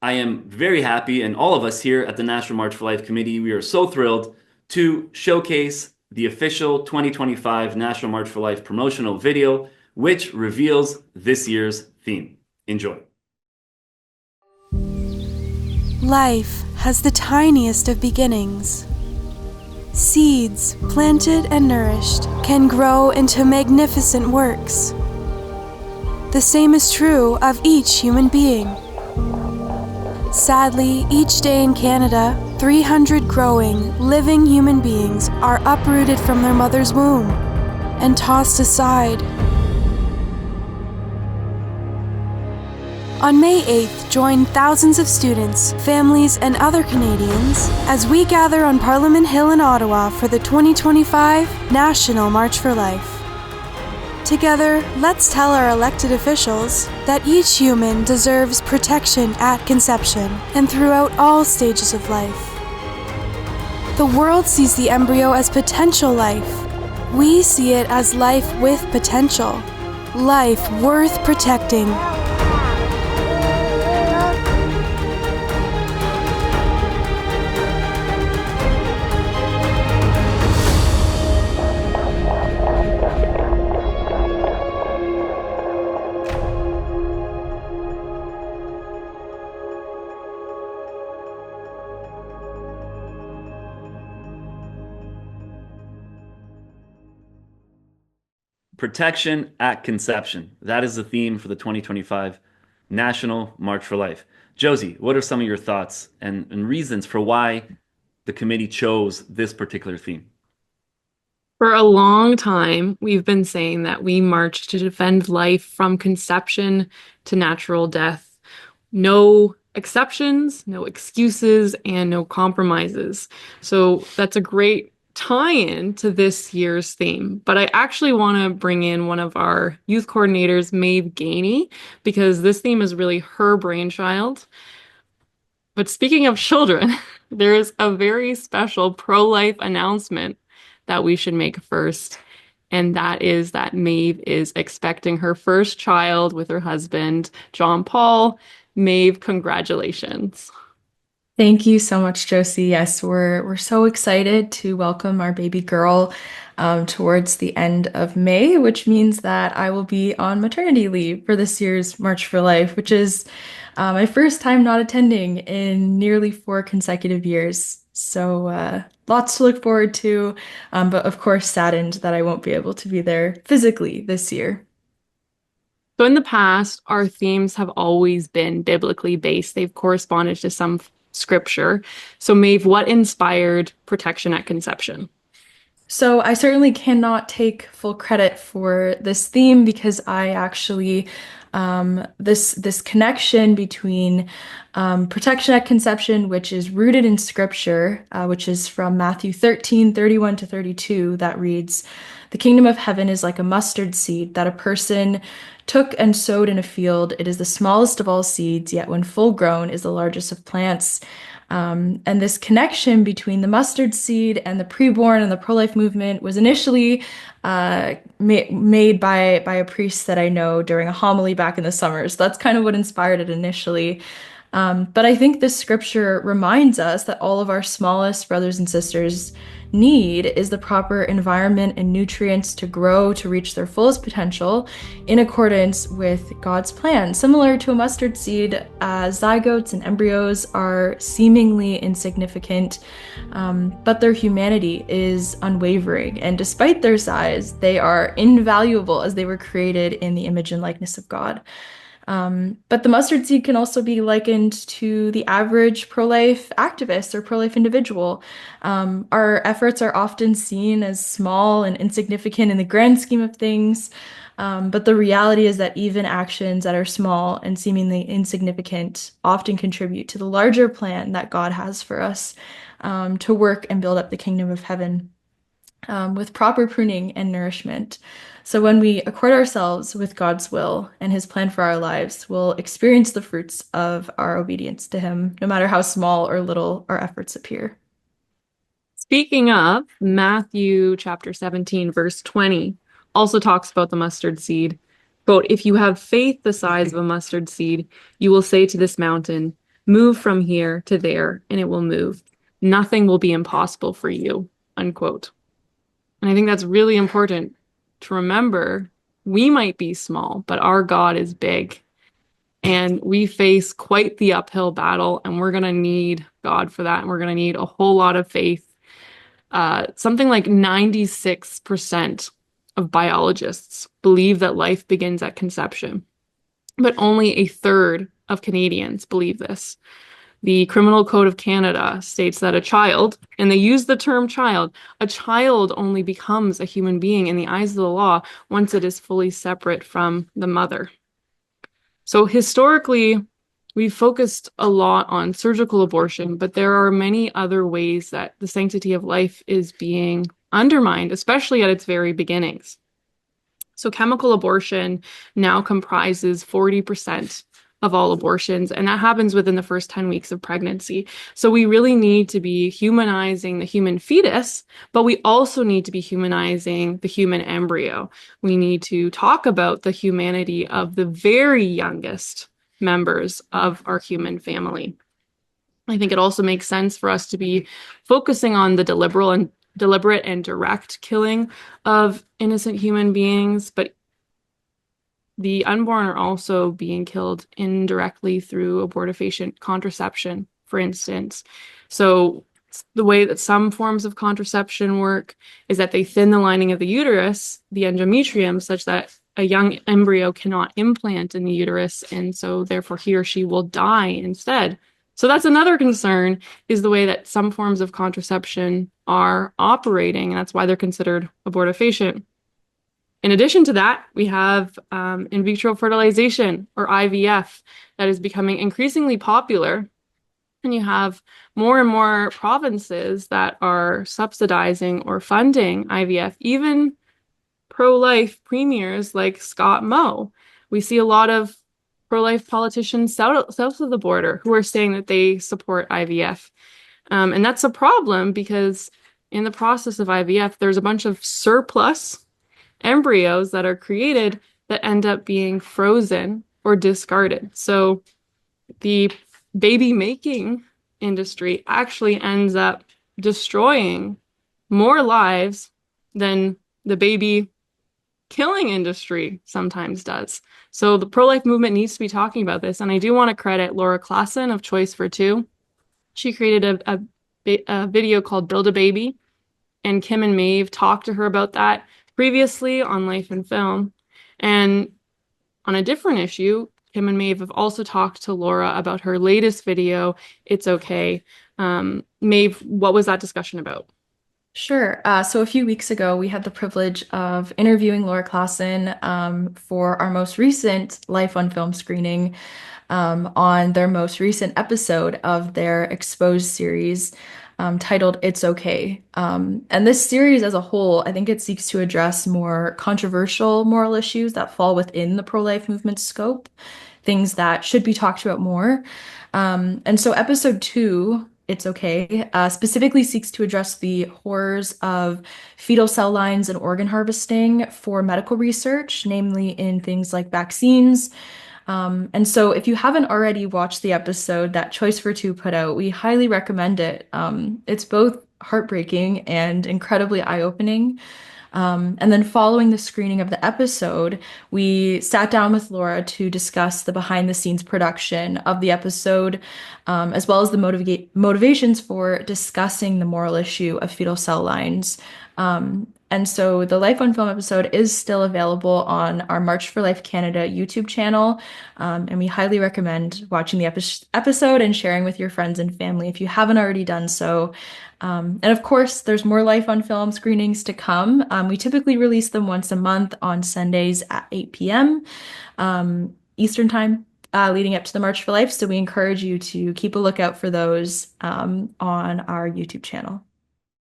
I am very happy, and all of us here at the National March for Life Committee, we are so thrilled to showcase the official 2025 National March for Life promotional video, which reveals this year's theme. Enjoy. Life has the tiniest of beginnings. Seeds, planted and nourished, can grow into magnificent works. The same is true of each human being. Sadly, each day in Canada, 300 growing, living human beings are uprooted from their mother's womb and tossed aside. On May 8th, join thousands of students, families, and other Canadians as we gather on Parliament Hill in Ottawa for the 2025 National March for Life. Together, let's tell our elected officials that each human deserves protection at conception and throughout all stages of life. The world sees the embryo as potential life. We see it as life with potential, life worth protecting. Protection at conception. That is the theme for the 2025 National March for Life. Josie, what are some of your thoughts and reasons for why the committee chose this particular theme? For a long time, we've been saying that we march to defend life from conception to natural death. No exceptions, no excuses, and no compromises. So that's a great tie-in to this year's theme. But I actually want to bring in one of our youth coordinators, Maeve Gainey, because this theme is really her brainchild. But speaking of children, there is a very special pro-life announcement that we should make first. And that is that Maeve is expecting her first child with her husband, John Paul. Maeve, congratulations. Thank you so much, Josie. Yes, we're so excited to welcome our baby girl towards the end of May, which means that I will be on maternity leave for this year's March for Life, which is my first time not attending in nearly 4 consecutive years. So lots to look forward to, but of course saddened that I won't be able to be there physically this year. So in the past, our themes have always been biblically based. They've corresponded to some scripture. So Maeve, what inspired protection at conception? So I certainly cannot take full credit for this theme because I actually this connection between protection at conception, which is rooted in scripture, which is from Matthew 13:31-32, that reads, "The kingdom of heaven is like a mustard seed that a person took and sowed in a field. It is the smallest of all seeds, yet when full grown is the largest of plants." And this connection between the mustard seed and the preborn and the pro-life movement was initially made by a priest that I know during a homily back in the summer. So that's kind of what inspired it initially. But I think this scripture reminds us that all of our smallest brothers and sisters need is the proper environment and nutrients to grow to reach their fullest potential in accordance with God's plan. Similar to a mustard seed, zygotes and embryos are seemingly insignificant, but their humanity is unwavering. And despite their size, they are invaluable as they were created in the image and likeness of God. But the mustard seed can also be likened to the average pro-life activist or pro-life individual. Our efforts are often seen as small and insignificant in the grand scheme of things, but the reality is that even actions that are small and seemingly insignificant often contribute to the larger plan that God has for us, to work and build up the kingdom of heaven, with proper pruning and nourishment. So when we accord ourselves with God's will and his plan for our lives, we'll experience the fruits of our obedience to him, no matter how small or little our efforts appear. Speaking of, Matthew chapter 17, verse 20 also talks about the mustard seed. Quote, "If you have faith the size of a mustard seed, you will say to this mountain, Move from here to there and it will move. Nothing will be impossible for you, unquote. And I think that's really important to remember. We might be small, but our God is big. And we face quite the uphill battle, and we're going to need God for that. And we're going to need a whole lot of faith. Something like 96% of biologists believe that life begins at conception, but only a third of Canadians believe this. The Criminal Code of Canada states that a child, and they use the term child, a child only becomes a human being in the eyes of the law once it is fully separate from the mother. So historically, we've focused a lot on surgical abortion, but there are many other ways that the sanctity of life is being undermined, especially at its very beginnings. So chemical abortion now comprises 40% of all abortions, and that happens within the first 10 weeks of pregnancy. So we really need to be humanizing the human fetus, but we also need to be humanizing the human embryo. We need to talk about the humanity of the very youngest members of our human family. I think it also makes sense for us to be focusing on the deliberate and direct killing of innocent human beings, but the unborn are also being killed indirectly through abortifacient contraception, for instance. So the way that some forms of contraception work is that they thin the lining of the uterus, the endometrium, such that a young embryo cannot implant in the uterus, and so therefore he or she will die instead. So that's another concern, is the way that some forms of contraception are operating, and that's why they're considered abortifacient. In addition to that, we have in vitro fertilization, or IVF, that is becoming increasingly popular. And you have more and more provinces that are subsidizing or funding IVF, even pro-life premiers like Scott Moe. We see a lot of pro-life politicians south of the border who are saying that they support IVF. And that's a problem because in the process of IVF, there's a bunch of surplus embryos that are created that end up being frozen or discarded. So the baby making industry actually ends up destroying more lives than the baby killing industry sometimes does. So the pro-life movement needs to be talking about this. And I do want to credit Laura Klassen of Choice for Two. She created a video called Build a Baby, and Kim and Maeve talked to her about that previously on Life and Film. And on a different issue, Kim and Maeve have also talked to Laura about her latest video, It's Okay. Maeve, what was that discussion about? Sure. So a few weeks ago, we had the privilege of interviewing Laura Klassen for our most recent Life on Film screening on their most recent episode of their Exposed series titled It's Okay. And this series as a whole, I think it seeks to address more controversial moral issues that fall within the pro-life movement scope, things that should be talked about more. And so episode 2, It's Okay, specifically seeks to address the horrors of fetal cell lines and organ harvesting for medical research, namely in things like vaccines. And so if you haven't already watched the episode that Choice for Two put out, we highly recommend it. It's both heartbreaking and incredibly eye-opening. And then following the screening of the episode, we sat down with Laura to discuss the behind-the-scenes production of the episode, as well as the motivations for discussing the moral issue of fetal cell lines. And so the Life on Film episode is still available on our March for Life Canada YouTube channel. And we highly recommend watching the episode and sharing with your friends and family if you haven't already done so. And of course, there's more Life on Film screenings to come. We typically release them once a month on Sundays at 8 p.m. Eastern Time, leading up to the March for Life. So we encourage you to keep a lookout for those on our YouTube channel.